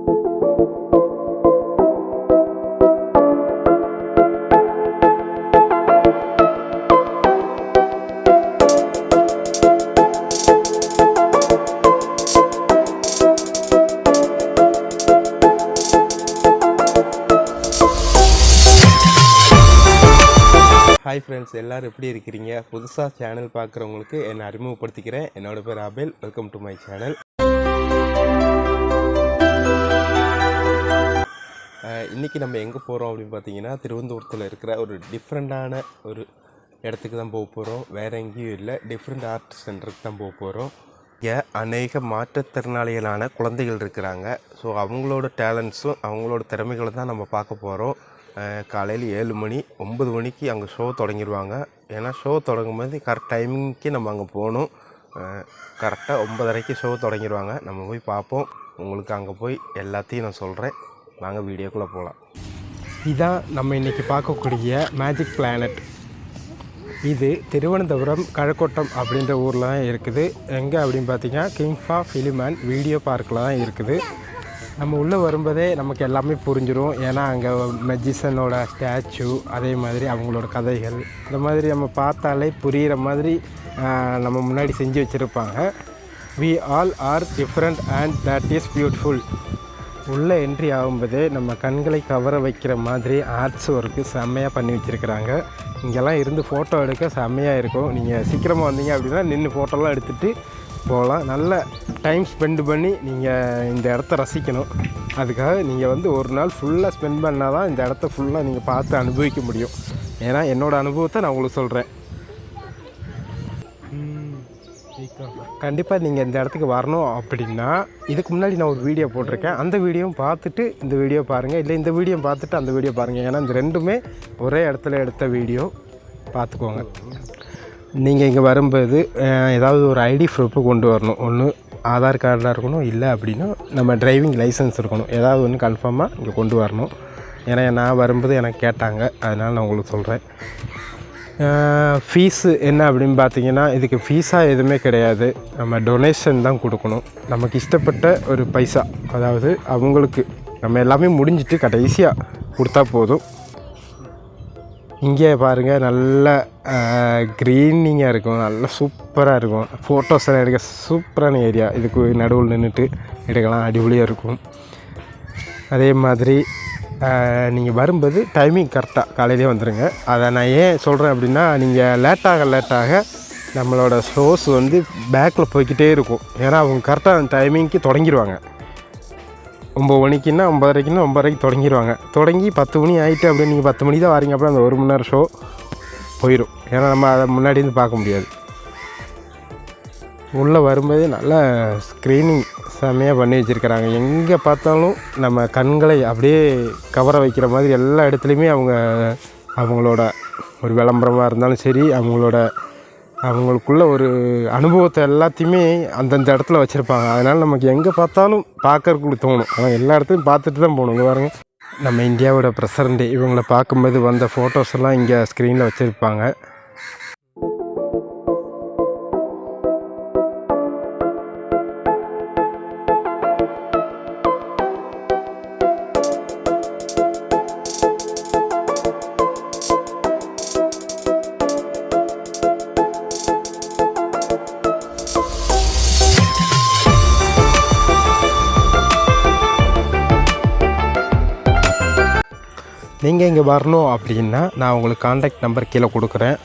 Hi friends, எல்லோரும் எப்படி இருக்கிறீங்க? புதுசாக சேனல் பார்க்குறவங்களுக்கு என்னை அறிமுகப்படுத்திக்கிறேன். என்னோட பேர் Abell. Welcome to my channel. இன்றைக்கி நம்ம எங்கே போகிறோம் அப்படின்னு பார்த்தீங்கன்னா, திருவனந்தபுரத்தில் இருக்கிற ஒரு டிஃப்ரெண்ட்டான ஒரு இடத்துக்கு தான் போக போகிறோம். வேறு எங்கேயும் இல்லை, டிஃப்ரெண்ட் ஆர்ட் சென்டருக்கு தான் போக போகிறோம். இங்கே அநேக மாற்றுத்திறனாளிகளான குழந்தைகள் இருக்கிறாங்க. ஸோ அவங்களோட டேலண்ட்ஸும் அவங்களோட திறமைகளை தான் நம்ம பார்க்க போகிறோம். காலையில் 7 மணி 9 மணிக்கு அங்கே ஷோ தொடங்கிடுவாங்க. ஏன்னா ஷோ தொடங்கும் போது கரெக்ட் டைமிங்க்கு நம்ம அங்கே போகணும். கரெக்டாக 9:30க்கு ஷோ தொடங்கிடுவாங்க. நம்ம போய் பார்ப்போம். உங்களுக்கு அங்கே போய் எல்லாத்தையும் நான் சொல்கிறேன். வாங்க வீடியோக்குள்ளே போகலாம். இதுதான் நம்ம இன்றைக்கி பார்க்கக்கூடிய மேஜிக் பிளானட். இது திருவனந்தபுரம் கழக்கோட்டம் அப்படின்ற ஊரில் தான் இருக்குது. எங்கே அப்படின்னு பார்த்தீங்கன்னா, கிங்ஃபா ஃபிலிம் அண்ட் வீடியோ பார்க்கில் தான் இருக்குது. நம்ம உள்ளே வரும்போதே நமக்கு எல்லாமே புரிஞ்சிடும். ஏன்னா அங்கே மெஜிஷனோட ஸ்டாச்சு, அதே மாதிரி அவங்களோட கதைகள், இந்த மாதிரி நம்ம பார்த்தாலே புரிகிற மாதிரி நம்ம முன்னாடி செஞ்சு வச்சுருப்பாங்க. We all are different and that is beautiful. உள்ளே என்ட்ரி ஆகும்போதே நம்ம கண்களை கவர வைக்கிற மாதிரி ஆர்ட்ஸ் ஒர்க்கு செம்மையாக பண்ணி வச்சுருக்கிறாங்க. இங்கெல்லாம் இருந்து ஃபோட்டோ எடுக்க செம்மையாக இருக்கும். நீங்கள் சீக்கிரமாக வந்தீங்க அப்படின்னா நின்று ஃபோட்டோலாம் எடுத்துகிட்டு போகலாம். நல்ல டைம் ஸ்பெண்ட் பண்ணி நீங்கள் இந்த இடத்த ரசிக்கணும். அதுக்காக நீங்கள் வந்து ஒரு நாள் ஃபுல்லாக ஸ்பெண்ட் பண்ணால் தான் இந்த இடத்த ஃபுல்லாக நீங்கள் பார்த்து அனுபவிக்க முடியும். ஏன்னா என்னோடய அனுபவத்தை நான் உங்களுக்கு சொல்கிறேன். கண்டிப்பாக நீங்கள் இந்த இடத்துக்கு வரணும் அப்படின்னா, இதுக்கு முன்னாடி நான் ஒரு வீடியோ போட்டிருக்கேன். அந்த வீடியோவும் பார்த்துட்டு இந்த வீடியோ பாருங்கள், இல்லை இந்த வீடியோ பார்த்துட்டு அந்த வீடியோ பாருங்கள். ஏன்னா இந்த ரெண்டுமே ஒரே இடத்துல எடுத்த வீடியோ. பார்த்துக்கோங்க. நீங்கள் இங்கே வரும்போது ஏதாவது ஒரு ஐடி ப்ரூஃபு கொண்டு வரணும். ஒன்று ஆதார் கார்டாக இருக்கணும், இல்லை அப்படின்னா நம்ம டிரைவிங் லைசன்ஸ் இருக்கணும். ஏதாவது ஒன்று கன்ஃபார்மாக இங்கே கொண்டு வரணும். ஏன்னா நான் வரும்போது எனக்கு கேட்டாங்க, அதனால் நான் உங்களுக்கு சொல்கிறேன். ஃபீஸு என்ன அப்படின்னு பார்த்தீங்கன்னா, இதுக்கு ஃபீஸாக எதுவுமே கிடையாது. நம்ம டொனேஷன் தான் கொடுக்கணும். நமக்கு இஷ்டப்பட்ட ஒரு பைசா, அதாவது அவங்களுக்கு நம்ம எல்லாமே முடிஞ்சிட்டு கடைசியாக கொடுத்தா போதும். இங்கே பாருங்கள், நல்ல க்ரீனிங்காக இருக்கும், நல்லா சூப்பராக இருக்கும். ஃபோட்டோஸ் எல்லாம் எடுக்க சூப்பரான ஏரியா. இதுக்கு நடுவில் நின்றுட்டு எடுக்கலாம், அடிப்பொலியாக இருக்கும். அதே மாதிரி நீங்கள் வரும்போது டைமிங் கரெக்டாக காலையிலே வந்துடுங்க. அதை நான் ஏன் சொல்கிறேன் அப்படின்னா, நீங்கள் லேட்டாக நம்மளோட ஷோஸ் வந்து பேக்கில் போய்கிட்டே இருக்கும். ஏன்னா அவங்க கரெக்டாக அந்த டைமிங்க்கு தொடங்கிடுவாங்க. 9 மணிக்குன்னா 9:30க்கு தொடங்கிடுவாங்க. தொடங்கி 10 மணி ஆகிட்டு அப்படியே நீங்கள் 10 மணி தான் வரீங்க. அப்புறம் அந்த 1 மணி நேரம் ஷோ போயிடும். ஏன்னா நம்ம அதை முன்னாடி இருந்து பார்க்க முடியாது. உள்ளே வரும்போது நல்லா ஸ்க்ரீனிங் செம்மையாக பண்ணி வச்சுருக்கிறாங்க. எங்கே பார்த்தாலும் நம்ம கண்களை அப்படியே கவர வைக்கிற மாதிரி எல்லா இடத்துலையுமே அவங்களோட ஒரு விளம்பரமாக இருந்தாலும் சரி, அவங்களுக்குள்ள ஒரு அனுபவத்தை எல்லாத்தையுமே அந்தந்த இடத்துல வச்சுருப்பாங்க. அதனால் நமக்கு எங்கே பார்த்தாலும் பார்க்கறதுக்கு தோணும். ஆனால் எல்லா இடத்துலையும் பார்த்துட்டு தான் போகணும். இங்கே பாருங்க, நம்ம இந்தியாவோட பிரசிடண்ட் இவங்களை பார்க்கும்போது வந்த ஃபோட்டோஸ் எல்லாம் இங்கே ஸ்க்ரீனில் வச்சுருப்பாங்க. நீங்கள் இங்கே வரணும் அப்படின்னா நான் உங்களுக்கு காண்டாக்ட் நம்பர் கீழே கொடுக்குறேன்.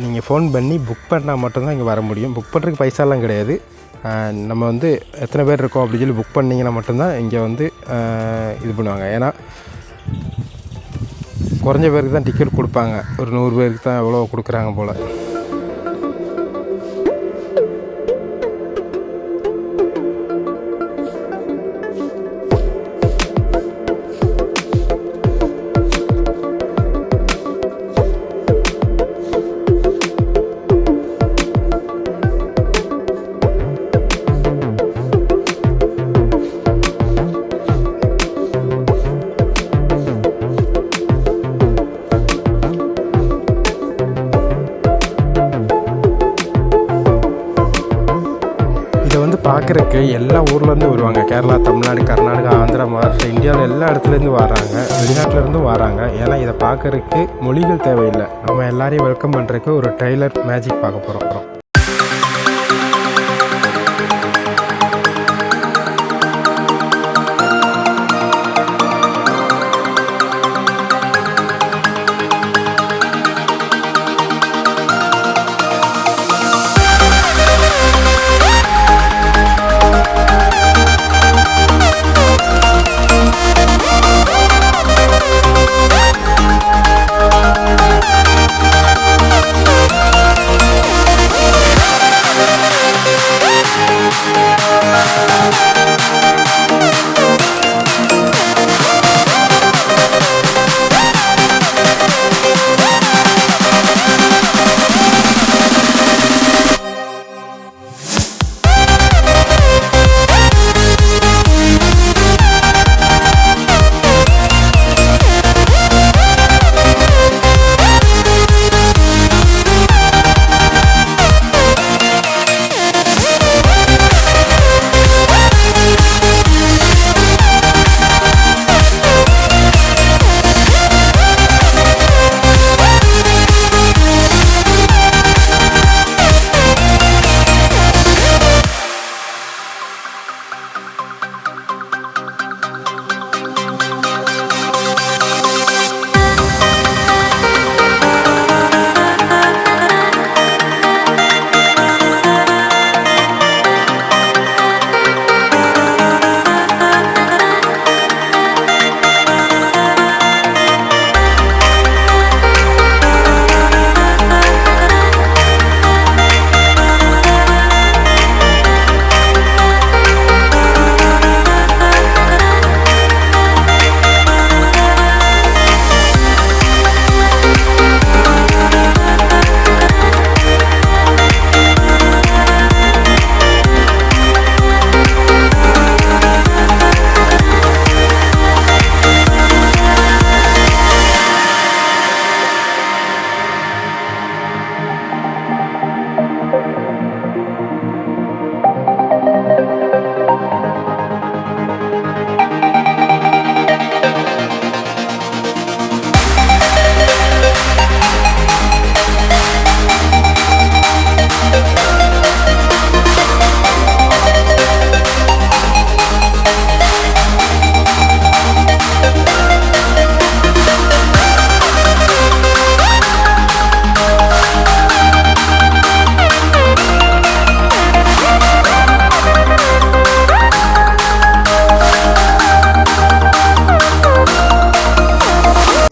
நீங்கள் ஃபோன் பண்ணி புக் பண்ணால் மட்டும்தான் இங்கே வர முடியும். புக் பண்ணுறதுக்கு பைசாலாம் கிடையாது. நம்ம வந்து எத்தனை பேர் இருக்கோம் அப்படின்னு சொல்லி புக் பண்ணிங்கன்னா மட்டும்தான் இங்கே வந்து இது பண்ணுவாங்க. ஏன்னா குறைஞ்ச பேருக்கு தான் டிக்கெட் கொடுப்பாங்க. ஒரு 100 பேருக்கு தான் எவ்வளோ கொடுக்குறாங்க போல். பார்க்குறக்கு எல்லா ஊர்லேருந்து வருவாங்க. கேரளா, தமிழ்நாடு, கர்நாடகா, ஆந்திரா, மகாராஷ்டிரா, இந்தியாவில் எல்லா இடத்துலேருந்து வராங்க, வெளிநாட்டிலேருந்தும் வராங்க. ஏன்னா இதை பார்க்குறக்கு மொழிகள் தேவையில்லை. நம்ம எல்லாரையும் வெல்கம் பண்ணுறதுக்கு ஒரு ட்ரெய்லர் மேஜிக் பார்க்க போகிறோம்.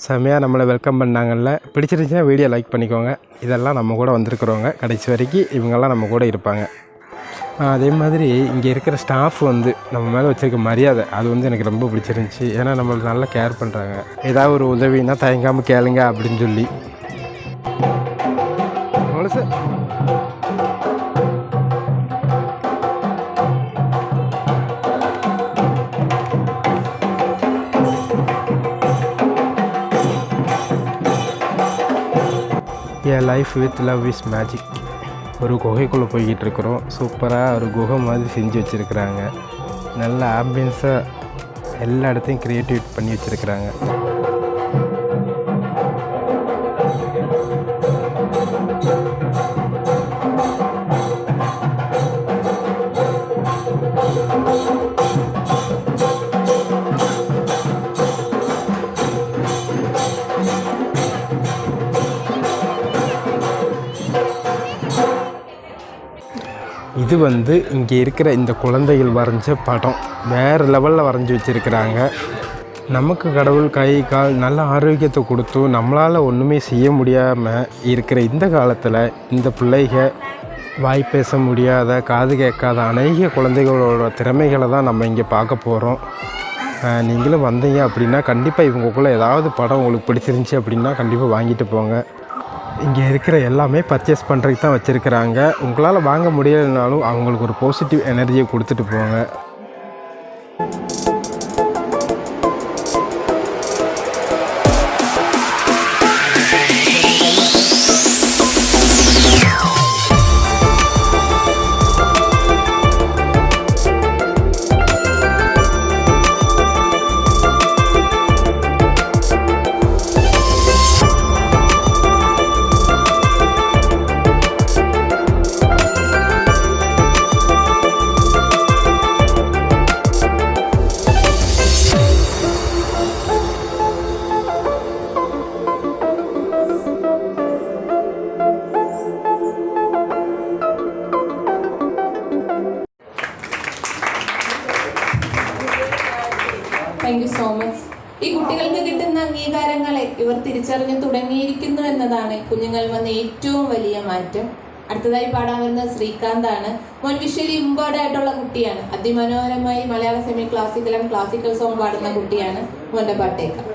செம்மையாக நம்மளை வெல்கம் பண்ணாங்கல்ல. பிடிச்சிருந்துச்சுன்னா வீடியோ லைக் பண்ணிக்கோங்க. இதெல்லாம் நம்ம கூட வந்திருக்கிறவங்க, கடைசி வரைக்கும் இவங்கெல்லாம் நம்ம கூட இருப்பாங்க. அதே மாதிரி இங்கே இருக்கிற ஸ்டாஃப் வந்து நம்ம மேலே வச்சுருக்க மரியாதை, அது வந்து எனக்கு ரொம்ப பிடிச்சிருந்துச்சி. ஏன்னா நம்மளுக்கு நல்லா கேர் பண்ணுறாங்க. ஏதாவது ஒரு உதவினா தயங்காமல் கேளுங்க அப்படின்னு சொல்லி. Sir A life with love is magic. ஒரு குகைக்குள்ளே போய்கிட்டு இருக்கிறோம். சூப்பராக ஒரு குகை மாதிரி செஞ்சு வச்சுருக்குறாங்க. நல்ல ஆம்பியன்ஸாக எல்லா இடத்தையும் க்ரியேட்டிவேட் பண்ணி வச்சுருக்குறாங்க. இது வந்து இங்கே இருக்கிற இந்த குழந்தைகள் வரைஞ்ச படம் வேறு லெவலில் வரைஞ்சி வச்சுருக்கிறாங்க. நமக்கு கடவுள் கை கால் நல்ல ஆரோக்கியத்தை கொடுத்தும் நம்மளால் ஒன்றுமே செய்ய முடியாமல் இருக்கிற இந்த காலத்தில் இந்த பிள்ளைக வாய் பேச முடியாத, காது கேட்காத அநேக குழந்தைகளோட திறமைகளை தான் நம்ம இங்கே பார்க்க போகிறோம். நீங்களும் வந்தீங்க அப்படின்னா கண்டிப்பாக இவங்களுக்குள்ளே ஏதாவது படம் உங்களுக்கு பிடிச்சிருந்துச்சி அப்படின்னா கண்டிப்பாக வாங்கிட்டு போங்க. இங்கே இருக்கிற எல்லாமே பர்ச்சேஸ் பண்ணுறதுக்கு தான் வச்சுருக்கிறாங்க. உங்களால் வாங்க முடியலைனாலும் அவங்களுக்கு ஒரு பாசிட்டிவ் எனர்ஜியை கொடுத்துட்டு போங்க. Thank you so much. ഈ കുട്ടികൾക്ക് കിട്ടുന്ന അംഗീകാരങ്ങളെ ഇവർ തിരിച്ചറിഞ്ഞു തുടങ്ങിയിരിക്കുന്നു എന്നതാണ് കുഞ്ഞുങ്ങൾ വന്ന ഏറ്റവും വലിയ മാറ്റം. അടുത്തതായി പാടാൻ വരുന്നത് ശ്രീകാന്താണ്. മോൻ വിഷ്വലി ഇമ്പോർഡ് ആയിട്ടുള്ള കുട്ടിയാണ്. അതിമനോഹരമായി മലയാള semi classical and classical song പാടുന്ന കുട്ടിയാണ്. മോന്റെ പാട്ടേക്കാം.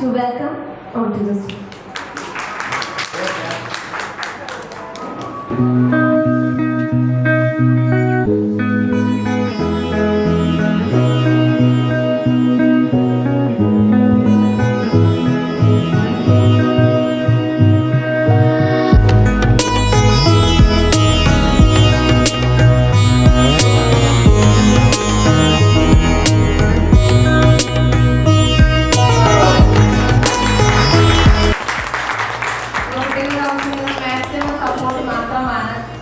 To welcome onto the stage. Maximum support മാത്രമാണ്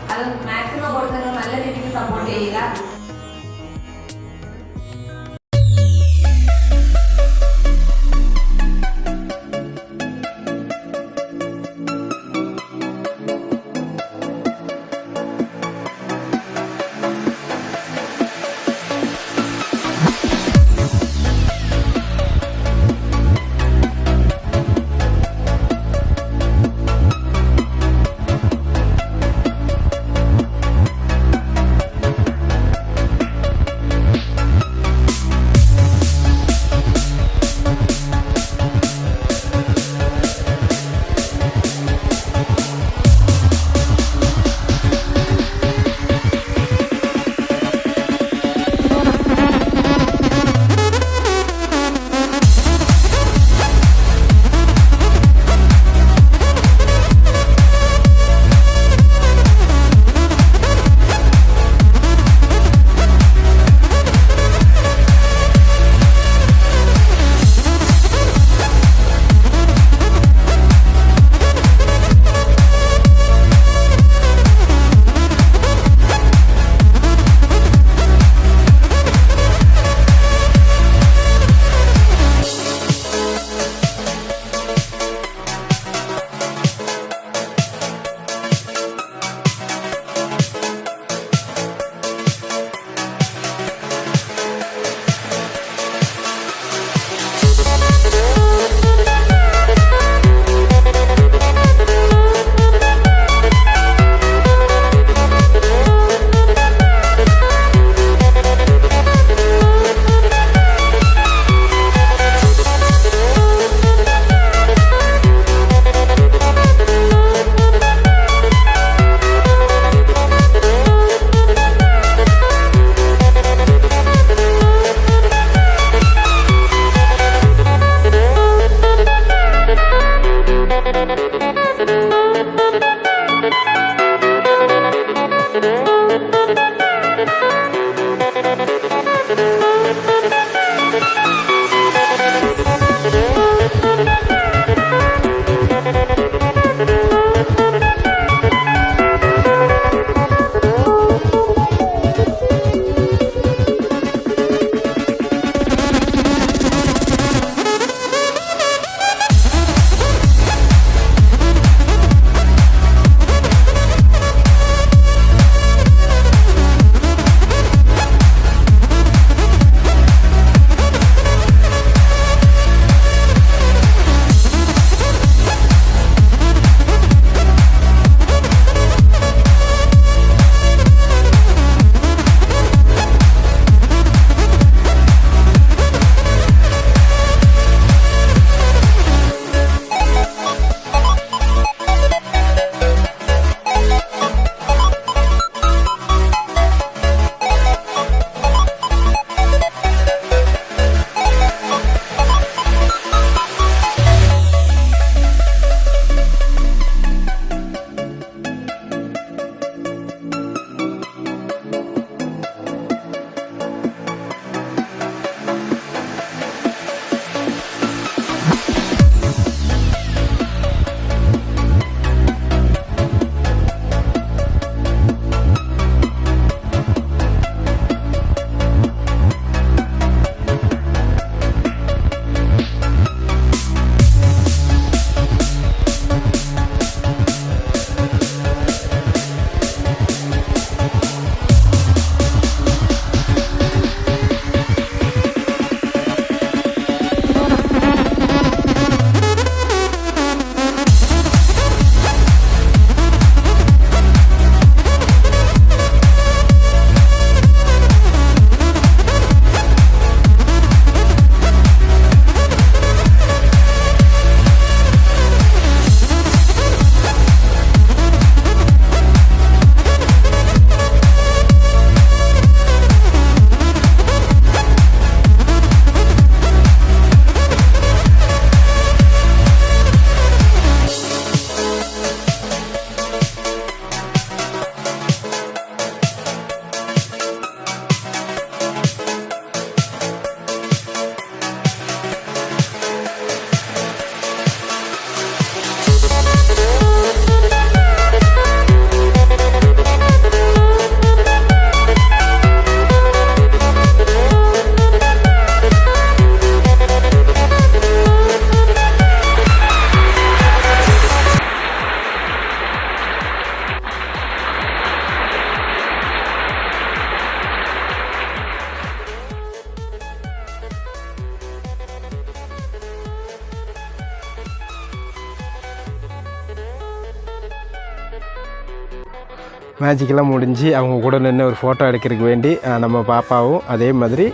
மேஜிக்கெல்லாம் முடிஞ்சு அவங்க கூட நின்று ஒரு ஃபோட்டோ எடுக்கிறதுக்கு வேண்டி நம்ம பாப்பாவும் அதே மாதிரி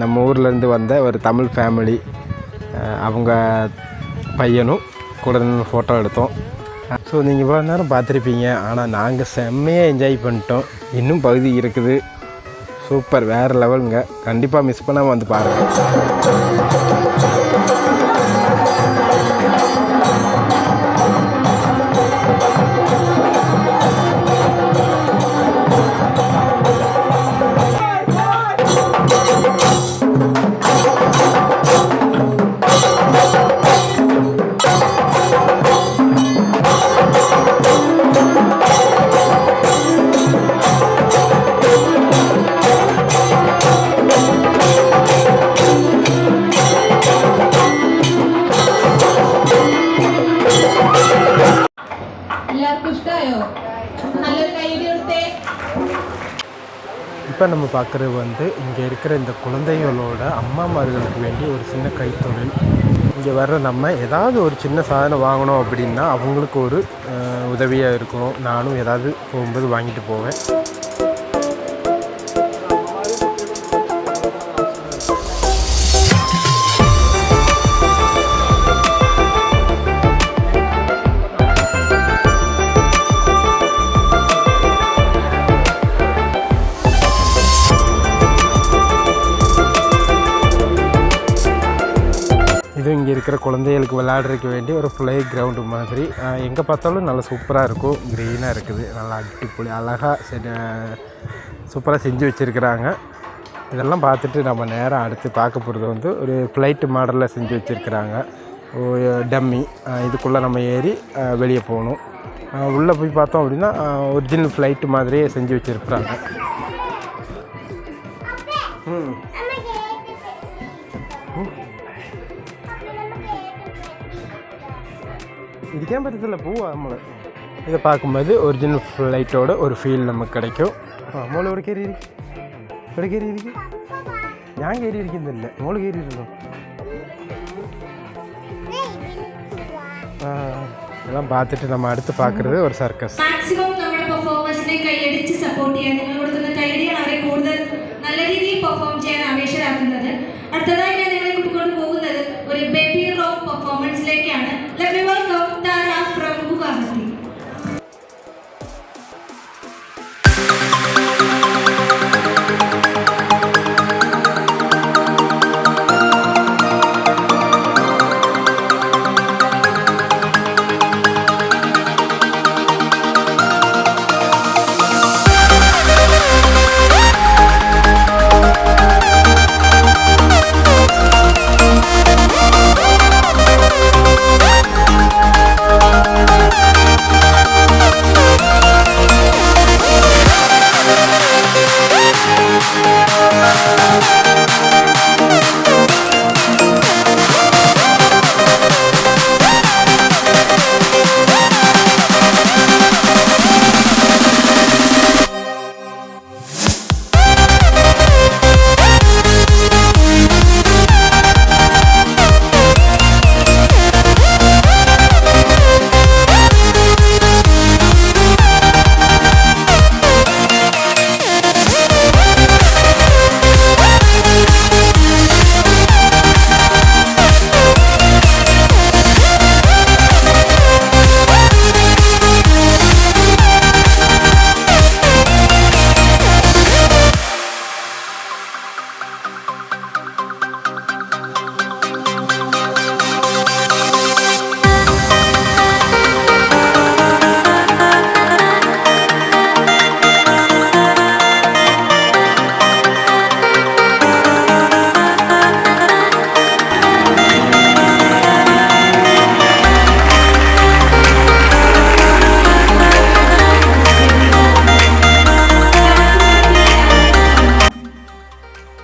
நம்ம ஊர்லேருந்து வந்த ஒரு தமிழ் ஃபேமிலி அவங்க பையனும் கூட நின்று ஃபோட்டோ எடுத்தோம். ஸோ நீங்கள் இவ்வளோ நேரம் பார்த்துருப்பீங்க. ஆனால் நாங்கள் செம்மையாக என்ஜாய் பண்ணிட்டோம். இன்னும் பகுதி இருக்குது. சூப்பர், வேறு லெவலுங்க. கண்டிப்பாக மிஸ் பண்ணாமல் வந்து பாருங்கள். இப்போ நம்ம பார்க்குறது வந்து இங்கே இருக்கிற இந்த குழந்தைகளோட அம்மாமார்களுக்கு வேண்டி ஒரு சின்ன கைத்தொழில். இங்கே வர்ற நம்ம ஏதாவது ஒரு சின்ன சாதனம் வாங்கணும் அப்படின்னா அவங்களுக்கு ஒரு உதவியாக இருக்கும். நானும் ஏதாவது போகும்போது வாங்கிட்டு போவேன். இது இங்கே இருக்கிற குழந்தைகளுக்கு விளையாடுறதுக்கு வேண்டி ஒரு ப்ளே கிரவுண்டு மாதிரி. எங்கே பார்த்தாலும் நல்லா சூப்பராக இருக்கும். க்ரீனாக இருக்குது. நல்லா அடிப்பொலி அழகாக சூப்பராக செஞ்சு வச்சுருக்குறாங்க. இதெல்லாம் பார்த்துட்டு நம்ம நேரம் அடுத்து பார்க்க போகிறது வந்து ஒரு ஃப்ளைட்டு மாடலில் செஞ்சு வச்சுருக்குறாங்க. ஒரு டம்மி. இதுக்குள்ளே நம்ம ஏறி வெளியே போகணும். உள்ளே போய் பார்த்தோம் அப்படின்னா ஒரிஜினல் ஃப்ளைட்டு மாதிரியே செஞ்சு வச்சுருக்குறாங்க. இதுக்கேன் பற்றத்தில் பூவா நம்மளை இதை பார்க்கும்போது ஒரிஜினல் ஃப்ளைட்டோட ஒரு ஃபீல் நமக்கு கிடைக்கும். மூளை ஒரு கேரி ഇവിടെ കയറിയിരിക്കും. ഞാൻ കയറിയിരിക്കുന്നില്ല, മോള് കയറിയിരുന്നു. എല്ലാം பார்த்துட்டு நம்ம அடுத்து பார்க்குறது ഒരു സർക്കസ്. മാക്സിമം നമ്മുടെ പെർഫോമൻസിനെ കൈയടിച്ച് സപ്പോർട്ട് ചെയ്യാൻ നിങ്ങൾ കൊടുക്കുന്ന കൈയടിയാണ് അവരെ കൂടുതൽ നല്ല രീതിയിൽ പെർഫോം ചെയ്യാൻ ആവേശരാക്കുന്നത്. അടുത്തതായി ഞാൻ നിങ്ങളെ കൂട്ടിക്കൊണ്ട് പോകുന്നത് ഒരു ബേബി റോക്ക് പെർഫോമൻസിലേക്കാണ്. Let me welcome Tara from Guwahati.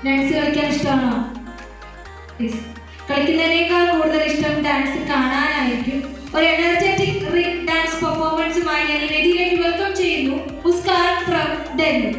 Dance കളിക്കാൻ ഇഷ്ടമാണോ? കളിക്കുന്നതിനേക്കാൾ കൂടുതൽ ഇഷ്ടം ഡാൻസ് കാണാനായിരിക്കും. ഒരു എനർജറ്റിക് റിംഗ് ഡാൻസ് പെർഫോമൻസുമായി ഞാൻ ഈ വേദിയിലേക്ക് വെൽക്കം ചെയ്യുന്നു മുസ്കാൻ ഫ്രം ഡൽഹി.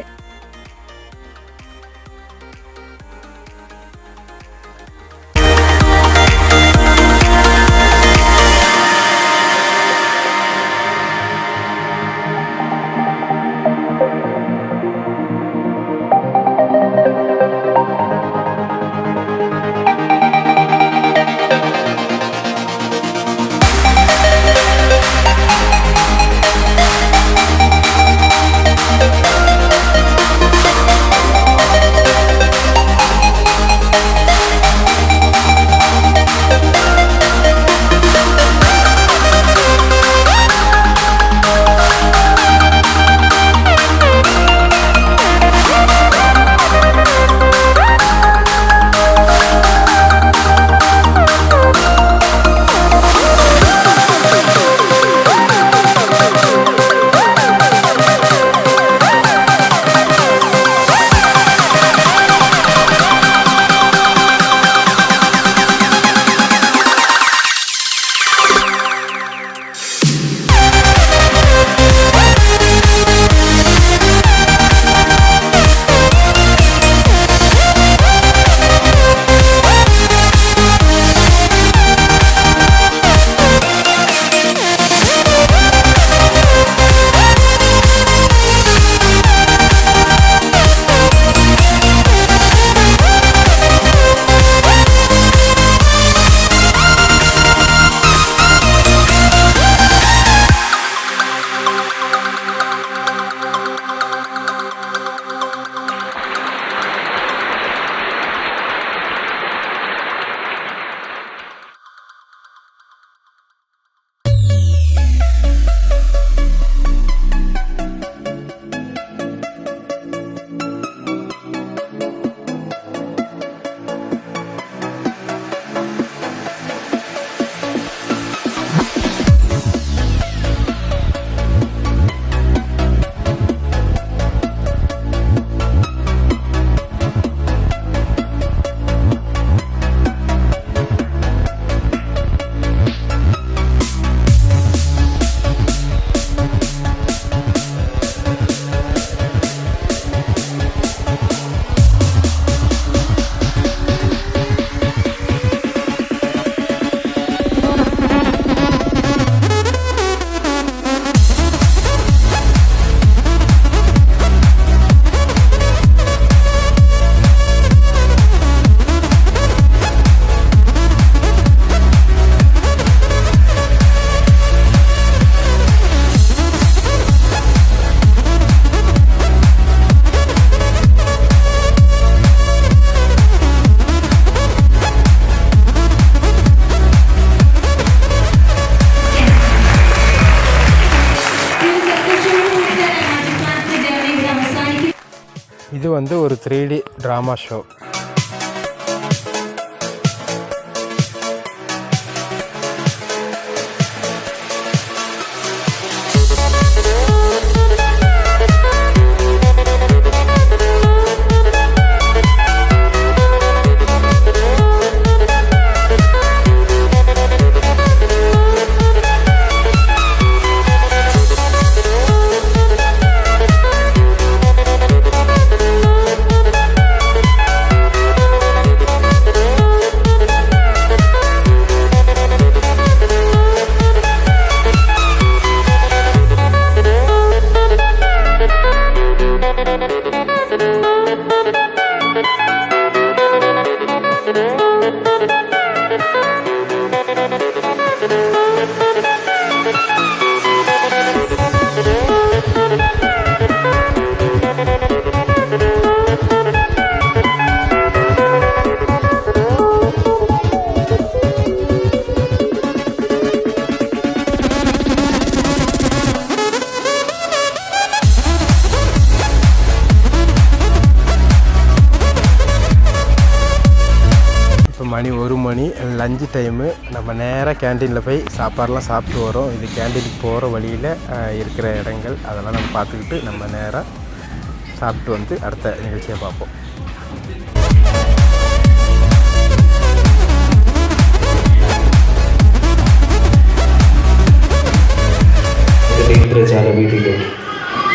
இது வந்து ஒரு 3D ட்ராமா ஷோ. மணி 1 மணி லஞ்சு டைமு. நம்ம நேராக கேன்டீனில் போய் சாப்பாடெலாம் சாப்பிட்டு வரோம். இது கேன்டீனுக்கு போகிற வழியில் இருக்கிற இடங்கள் அதெல்லாம் நம்ம பார்த்துக்கிட்டு நம்ம நேராக சாப்பிட்டு வந்து அடுத்த நிகழ்ச்சியை பார்ப்போம். ഇന്ദ്രജാല വീട്ടിലേക്ക്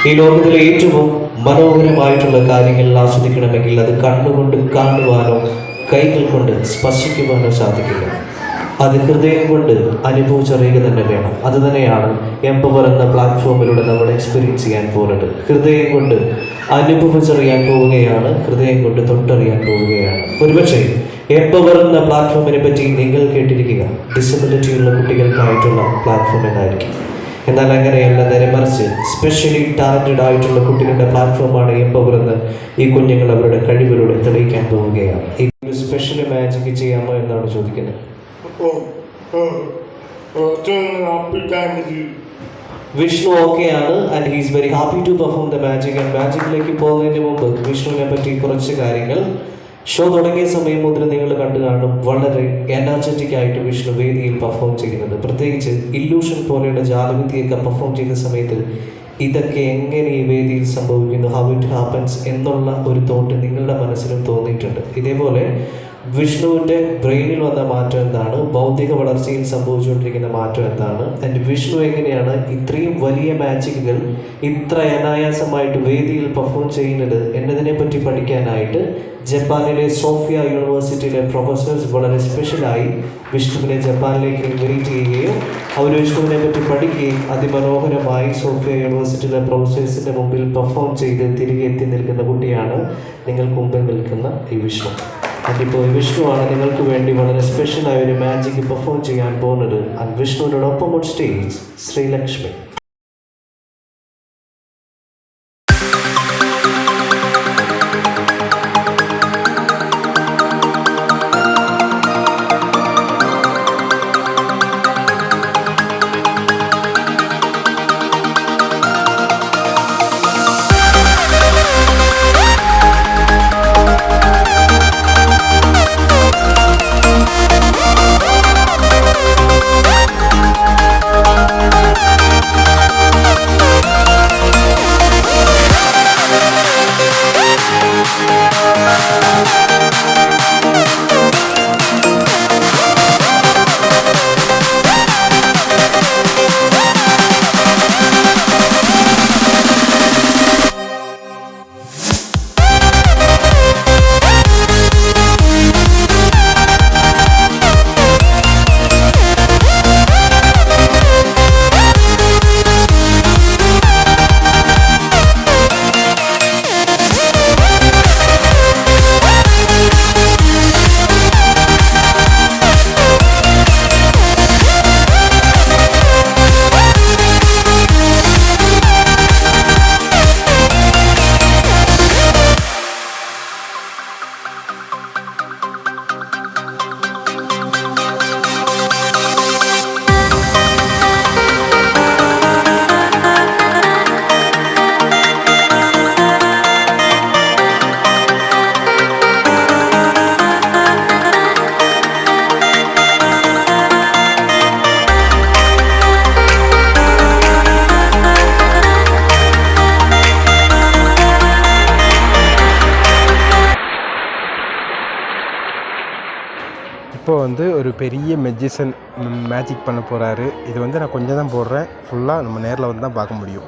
ഈ ലോകത്തിലെ ഏറ്റവും മനോഹരമായിട്ടുള്ള കാര്യങ്ങൾ ആസ്വദിക്കണമെങ്കിൽ അത് കണ്ണുകൊണ്ട് കാണുവാനോ കൈകൾ കൊണ്ട് സ്പർശിക്കുവാനോ സാധിക്കില്ല. അത് ഹൃദയം കൊണ്ട് അനുഭവിച്ചറിയുക തന്നെ വേണം. അത് തന്നെയാണ് എംപവർ എന്ന പ്ലാറ്റ്ഫോമിലൂടെ നമ്മൾ എക്സ്പീരിയൻസ് ചെയ്യാൻ പോകുന്നത്. ഹൃദയം കൊണ്ട് അനുഭവിച്ചറിയാൻ പോവുകയാണ്, ഹൃദയം കൊണ്ട് തൊട്ടറിയാൻ പോവുകയാണ്. ഒരുപക്ഷെ എംപവർ എന്ന പ്ലാറ്റ്ഫോമിനെ പറ്റി നിങ്ങൾ കേട്ടിരിക്കുക ഡിസബിലിറ്റി ഉള്ള കുട്ടികൾക്കായിട്ടുള്ള പ്ലാറ്റ്ഫോം എന്നായിരിക്കും. എന്നാൽ അങ്ങനെയല്ല, നേരെ മറിച്ച് സ്പെഷ്യലി ടാലൻറ്റഡ് ആയിട്ടുള്ള കുട്ടികളുടെ പ്ലാറ്റ്ഫോമാണ് എംപവർ എന്ന് ഈ കുഞ്ഞുങ്ങൾ അവരുടെ കഴിവിലൂടെ തെളിയിക്കാൻ പോവുകയാണ്. ഈ സ്പെഷ്യൽ മാജിക് ചെയ്യാമോ എന്നാണ് ചോദിക്കുന്നത്. വിഷ്ണു ഓക്കെയാണ് and he's very happy to perform the magic. And മാജിക്കിലേക്ക് പോകുന്നതിന് മുമ്പ് വിഷ്ണുവിനെ പറ്റി കുറച്ച് കാര്യങ്ങൾ. ഷോ തുടങ്ങിയ സമയം മുതൽ നിങ്ങൾ കണ്ടു കാണും വളരെ എനർജറ്റിക് ആയിട്ട് വിഷ്ണു വേദിയിൽ പെർഫോം ചെയ്യുന്നത്. പ്രത്യേകിച്ച് ഇല്യൂഷൻ പോലെയുള്ള ജാലവിദ്യയൊക്കെ പെർഫോം ചെയ്യുന്ന സമയത്ത് ഇതൊക്കെ എങ്ങനെ ഈ വേദിയിൽ സംഭവിക്കുന്നു, ഹൗ ഇറ്റ് ഹാപ്പൻസ് എന്നുള്ള ഒരു തോട്ട് നിങ്ങളുടെ മനസ്സിലും തോന്നിയിട്ടുണ്ട്. ഇതേപോലെ വിഷ്ണുവിൻ്റെ ബ്രെയിനിൽ വന്ന മാറ്റം എന്താണ്, ഭൗതിക വളർച്ചയിൽ സംഭവിച്ചുകൊണ്ടിരിക്കുന്ന മാറ്റം എന്താണ്, ആൻഡ് വിഷ്ണു എങ്ങനെയാണ് ഇത്രയും വലിയ മാജിക്കുകൾ ഇത്ര അനായാസമായിട്ട് വേദിയിൽ പെർഫോം ചെയ്യുന്നത് എന്നതിനെ പറ്റി പഠിക്കാനായിട്ട് ജപ്പാനിലെ സോഫിയ യൂണിവേഴ്സിറ്റിയിലെ പ്രൊഫസേഴ്സ് വളരെ സ്പെഷ്യലായി വിഷ്ണുവിനെ ജപ്പാനിലേക്ക് ഇൻവൈറ്റ് ചെയ്യുകയും അവർ വിഷ്ണുവിനെ പറ്റി പഠിക്കുകയും അതിമനോഹരമായി സോഫിയ യൂണിവേഴ്സിറ്റിയിലെ പ്രൊഫസേഴ്സിൻ്റെ മുമ്പിൽ പെർഫോം ചെയ്ത് തിരികെ എത്തി നിൽക്കുന്ന കുട്ടിയാണ് നിങ്ങൾക്ക് മുമ്പിൽ നിൽക്കുന്ന ഈ വിഷ്ണു. അതിപ്പോൾ വിഷ്ണുവാണ് നിങ്ങൾക്ക് വേണ്ടി വളരെ സ്പെഷ്യലായ ഒരു മാജിക് പെർഫോം ചെയ്യാൻ പോകുന്നത്. ആൻഡ് വിഷ്ണുവിനോടൊപ്പം ഓൺ സ്റ്റേജ് ശ്രീലക്ഷ്മി. இப்போ வந்து ஒரு பெரிய மெஜிஷியன் மேஜிக் பண்ண போகிறாரு. இது வந்து நான் கொஞ்சம் தான் போடுறேன், ஃபுல்லாக நம்ம நேரில் வந்து தான் பார்க்க முடியும்.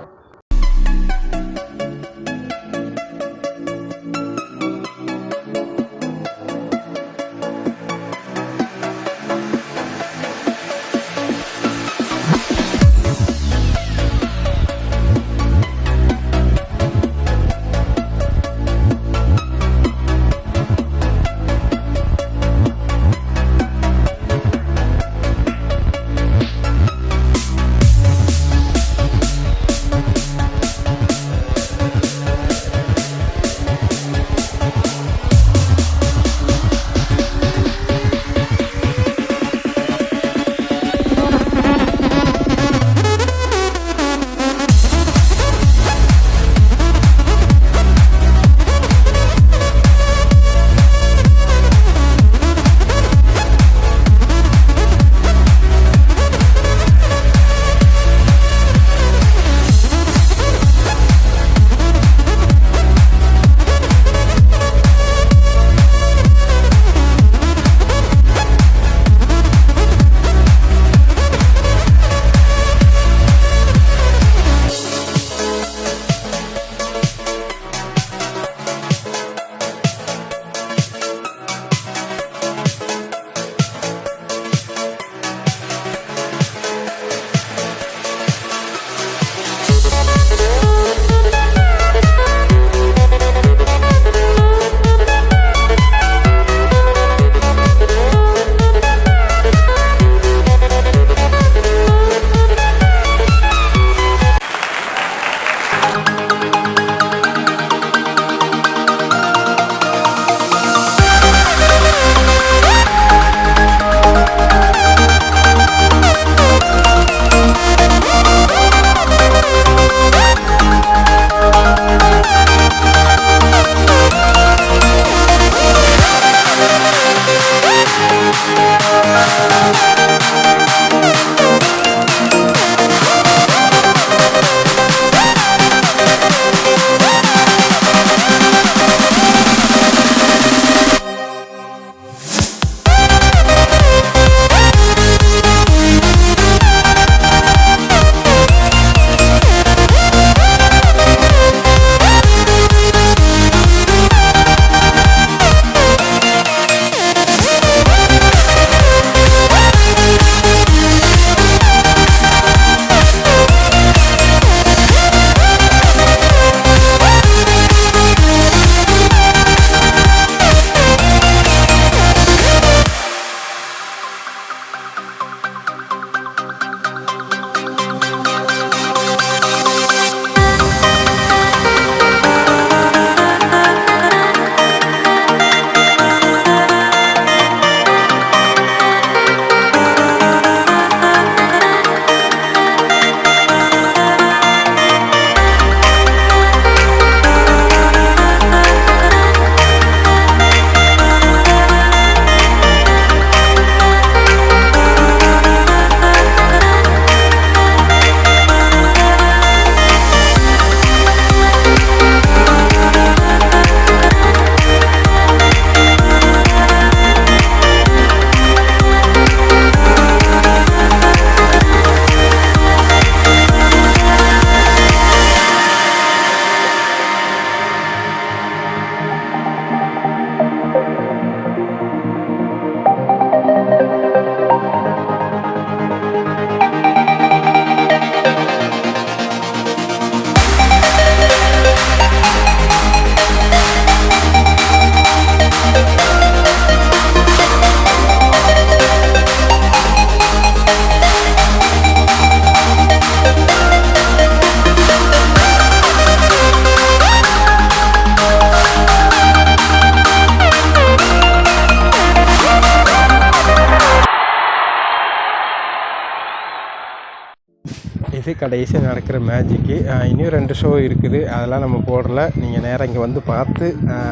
இது கடைசி நடக்கிற மேஜிக்கு. இன்னும் 2 ஷோ இருக்குது, அதெல்லாம் நம்ம போடல. நீங்கள் நேராக இங்கே வந்து பார்த்து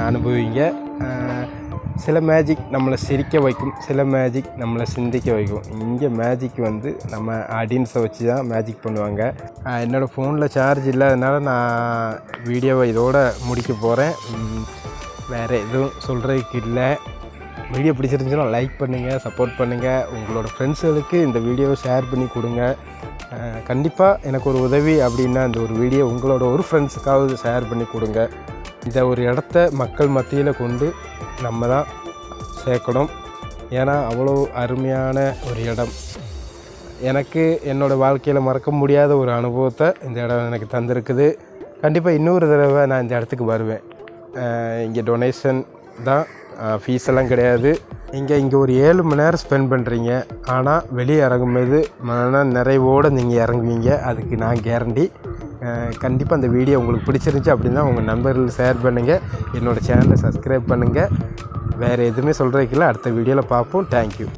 அனுபவிங்க. சில மேஜிக் நம்மளை சிரிக்க வைக்கும், சில மேஜிக் நம்மளை சிந்திக்க வைக்கும். இங்கே மேஜிக் வந்து நம்ம ஆடியன்ஸை வச்சு தான் மேஜிக் பண்ணுவாங்க. என்னோடய ஃபோனில் சார்ஜ் இல்லாதனால நான் வீடியோவை இதோடு முடிக்க போகிறேன். வேறு எதுவும் சொல்கிறதுக்கு இல்லை. வீடியோ பிடிச்சிருந்துச்சுன்னா லைக் பண்ணுங்கள், சப்போர்ட் பண்ணுங்கள். உங்களோட ஃப்ரெண்ட்ஸுகளுக்கு இந்த வீடியோவை ஷேர் பண்ணி கொடுங்க. கண்டிப்பாக எனக்கு ஒரு உதவி அப்படின்னா இந்த ஒரு வீடியோ உங்களோட ஒரு ஃப்ரெண்ட்ஸுக்காவது ஷேர் பண்ணி கொடுங்க. இந்த ஒரு இடத்த மக்கள் மத்தியில் கொண்டு நம்ம தான் சேர்க்கணும். ஏன்னா அவ்வளோ அருமையான ஒரு இடம். எனக்கு என்னோடய வாழ்க்கையில் மறக்க முடியாத ஒரு அனுபவத்தை இந்த இடம் எனக்கு தந்திருக்குது. கண்டிப்பாக இன்னொரு தடவை நான் இந்த இடத்துக்கு வருவேன். இங்கே டொனேஷன் தான், ஃபீஸெல்லாம் கிடையாது. இங்கே ஒரு 7 மணி நேரம் ஸ்பெண்ட் பண்ணுறீங்க. ஆனால் வெளியே இறங்கும்போது மன நிறைவோடு நீங்கள் இறங்குவீங்க. அதுக்கு நான் கேரண்டி. கண்டிப்பாக அந்த வீடியோ உங்களுக்கு பிடிச்சிருந்துச்சி அப்படின்னா உங்கள் நண்பர்கள் ஷேர் பண்ணுங்கள். என்னோடய சேனலை சப்ஸ்கிரைப் பண்ணுங்கள். வேறு எதுவுமே சொல்கிறதுக்கு இல்லை. அடுத்த வீடியோவில் பார்ப்போம். தேங்க்யூ.